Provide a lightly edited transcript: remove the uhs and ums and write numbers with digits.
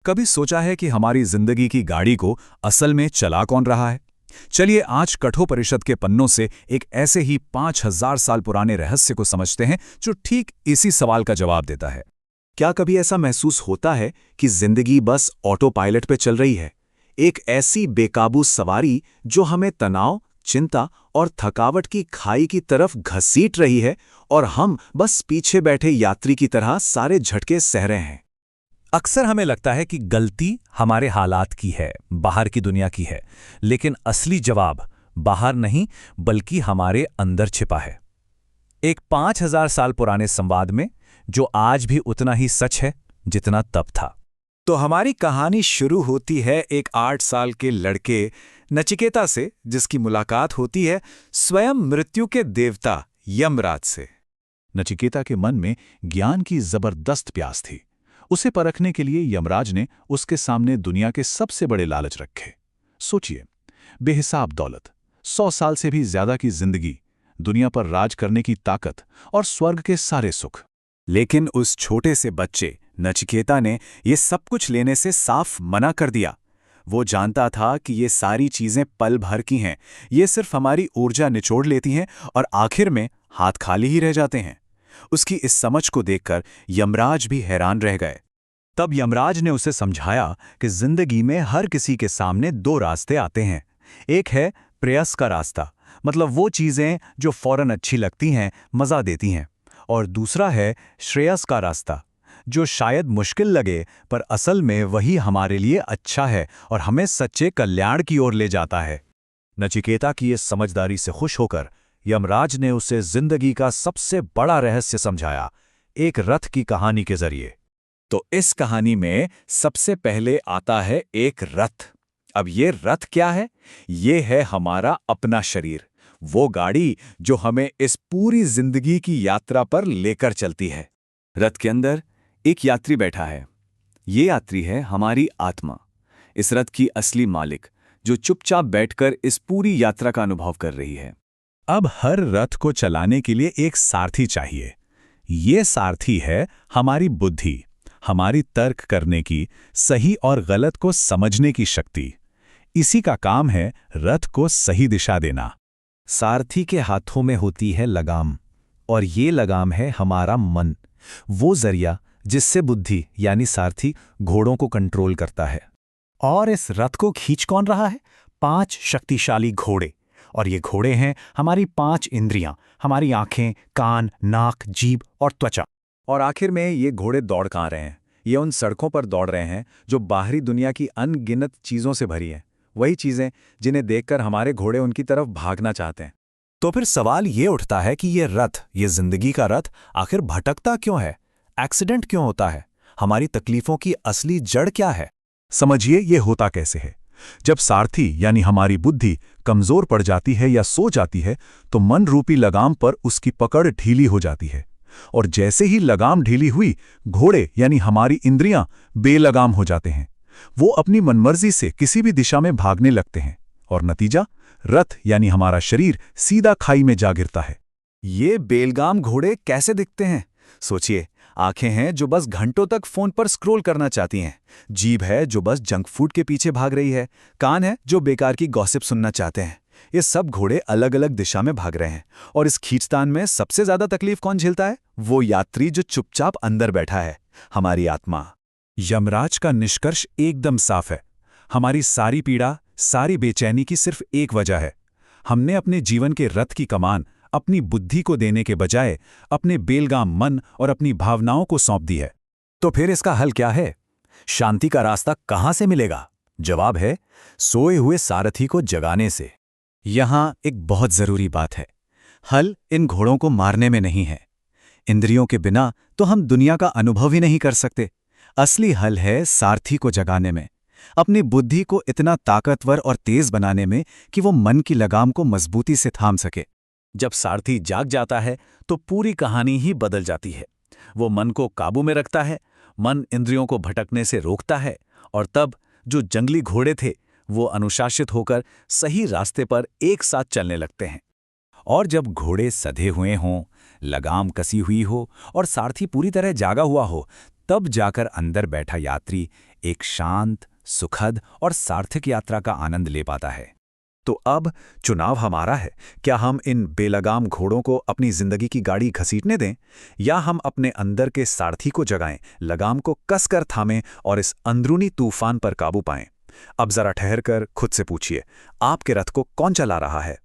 कभी सोचा है कि हमारी जिंदगी की गाड़ी को असल में चला कौन रहा है? चलिए आज कठोपनिषद के पन्नों से एक ऐसे ही 5000 साल पुराने रहस्य को समझते हैं जो ठीक इसी सवाल का जवाब देता है। क्या कभी ऐसा महसूस होता है कि जिंदगी बस ऑटो पायलट पे चल रही है? एक ऐसी बेकाबू सवारी जो हमें तनाव, चिंता और थकावट की खाई की तरफ घसीट रही है और हम बस पीछे बैठे यात्री की तरह सारे झटके सह रहे हैं। अक्सर हमें लगता है कि गलती हमारे हालात की है, बाहर की दुनिया की है, लेकिन असली जवाब बाहर नहीं बल्कि हमारे अंदर छिपा है। एक 5000 साल पुराने संवाद में जो आज भी उतना ही सच है जितना तब था। तो हमारी कहानी शुरू होती है एक 8 साल के लड़के नचिकेता से, जिसकी मुलाकात होती है स्वयं मृत्यु के देवता यमराज से। नचिकेता के मन में ज्ञान की जबरदस्त प्यास थी। उसे परखने के लिए यमराज ने उसके सामने दुनिया के सबसे बड़े लालच रखे। सोचिए, बेहिसाब दौलत, 100 साल से भी ज्यादा की जिंदगी, दुनिया पर राज करने की ताकत और स्वर्ग के सारे सुख। लेकिन उस छोटे से बच्चे नचिकेता ने ये सब कुछ लेने से साफ मना कर दिया। वो जानता था कि ये सारी चीजें पल भर की हैं, ये सिर्फ हमारी ऊर्जा निचोड़ लेती हैं और आखिर में हाथ खाली ही रह जाते हैं। उसकी इस समझ को देखकर यमराज भी हैरान रह गए। तब यमराज ने उसे समझाया कि जिंदगी में हर किसी के सामने 2 रास्ते आते हैं। एक है प्रेयस का रास्ता, मतलब वो चीजें जो फौरन अच्छी लगती हैं, मजा देती हैं, और दूसरा है श्रेयस का रास्ता, जो शायद मुश्किल लगे पर असल में वही हमारे लिए अच्छा है और हमें सच्चे कल्याण की ओर ले जाता है। नचिकेता की इस समझदारी से खुश होकर यमराज ने उसे जिंदगी का सबसे बड़ा रहस्य समझाया, एक रथ की कहानी के जरिए। तो इस कहानी में सबसे पहले आता है एक रथ। अब ये रथ क्या है? ये है हमारा अपना शरीर, वो गाड़ी जो हमें इस पूरी जिंदगी की यात्रा पर लेकर चलती है। रथ के अंदर एक यात्री बैठा है। ये यात्री है हमारी आत्मा, इस रथ की असली मालिक, जो चुपचाप बैठकर इस पूरी यात्रा का अनुभव कर रही है। अब हर रथ को चलाने के लिए एक सारथी चाहिए। ये सारथी है हमारी बुद्धि, हमारी तर्क करने की, सही और गलत को समझने की शक्ति। इसी का काम है रथ को सही दिशा देना। सारथी के हाथों में होती है लगाम, और ये लगाम है हमारा मन, वो जरिया जिससे बुद्धि यानी सारथी घोड़ों को कंट्रोल करता है। और इस रथ को खींच कौन रहा है? 5 शक्तिशाली घोड़े। और ये घोड़े हैं हमारी 5 इंद्रियां, हमारी आंखें, कान, नाक, जीभ और त्वचा। और आखिर में ये घोड़े दौड़ कहाँ रहे हैं? ये उन सड़कों पर दौड़ रहे हैं जो बाहरी दुनिया की अनगिनत चीजों से भरी हैं, वही चीजें जिन्हें देखकर हमारे घोड़े उनकी तरफ भागना चाहते हैं। तो फिर सवाल ये उठता है कि ये रथ, ये जिंदगी का रथ आखिर भटकता क्यों है? एक्सीडेंट क्यों होता है? हमारी तकलीफों की असली जड़ क्या है? समझिए ये होता कैसे है। जब सारथी यानी हमारी बुद्धि कमजोर पड़ जाती है या सो जाती है, तो मन रूपी लगाम पर उसकी पकड़ ढीली हो जाती है। और जैसे ही लगाम ढीली हुई, घोड़े यानी हमारी इंद्रियां बेलगाम हो जाते हैं। वो अपनी मनमर्जी से किसी भी दिशा में भागने लगते हैं, और नतीजा, रथ यानी हमारा शरीर सीधा खाई में जा गिरता है। ये बेलगाम घोड़े कैसे दिखते हैं? सोचिए, आंखें हैं जो बस घंटों तक फोन पर स्क्रॉल करना चाहती हैं, जीभ है जो बस जंक फूड के पीछे भाग रही है, कान है जो बेकार की गॉसिप सुनना चाहते हैं। ये सब घोड़े अलग अलग दिशा में भाग रहे हैं, और इस खींचतान में सबसे ज्यादा तकलीफ कौन झेलता है? वो यात्री जो चुपचाप अंदर बैठा है, हमारी आत्मा। यमराज का निष्कर्ष एकदम साफ है। हमारी सारी पीड़ा, सारी बेचैनी की सिर्फ एक वजह है। हमने अपने जीवन के रथ की कमान अपनी बुद्धि को देने के बजाय अपने बेलगाम मन और अपनी भावनाओं को सौंप दी है। तो फिर इसका हल क्या है? शांति का रास्ता कहां से मिलेगा? जवाब है सोए हुए सारथी को जगाने से। यहां एक बहुत जरूरी बात है, हल इन घोड़ों को मारने में नहीं है। इंद्रियों के बिना तो हम दुनिया का अनुभव ही नहीं कर सकते। असली हल है सारथी को जगाने में, अपनी बुद्धि को इतना ताकतवर और तेज बनाने में कि वो मन की लगाम को मजबूती से थाम सके। जब सारथी जाग जाता है तो पूरी कहानी ही बदल जाती है। वो मन को काबू में रखता है, मन इंद्रियों को भटकने से रोकता है, और तब जो जंगली घोड़े थे वो अनुशासित होकर सही रास्ते पर एक साथ चलने लगते हैं। और जब घोड़े सधे हुए हों, लगाम कसी हुई हो और सारथी पूरी तरह जागा हुआ हो, तब जाकर अंदर बैठा यात्री एक शांत, सुखद और सार्थक यात्रा का आनंद ले पाता है। तो अब चुनाव हमारा है। क्या हम इन बेलगाम घोड़ों को अपनी जिंदगी की गाड़ी घसीटने दें, या हम अपने अंदर के सारथी को जगाएं, लगाम को कसकर थामें और इस अंदरूनी तूफान पर काबू पाएं? अब जरा ठहरकर खुद से पूछिए, आपके रथ को कौन चला रहा है?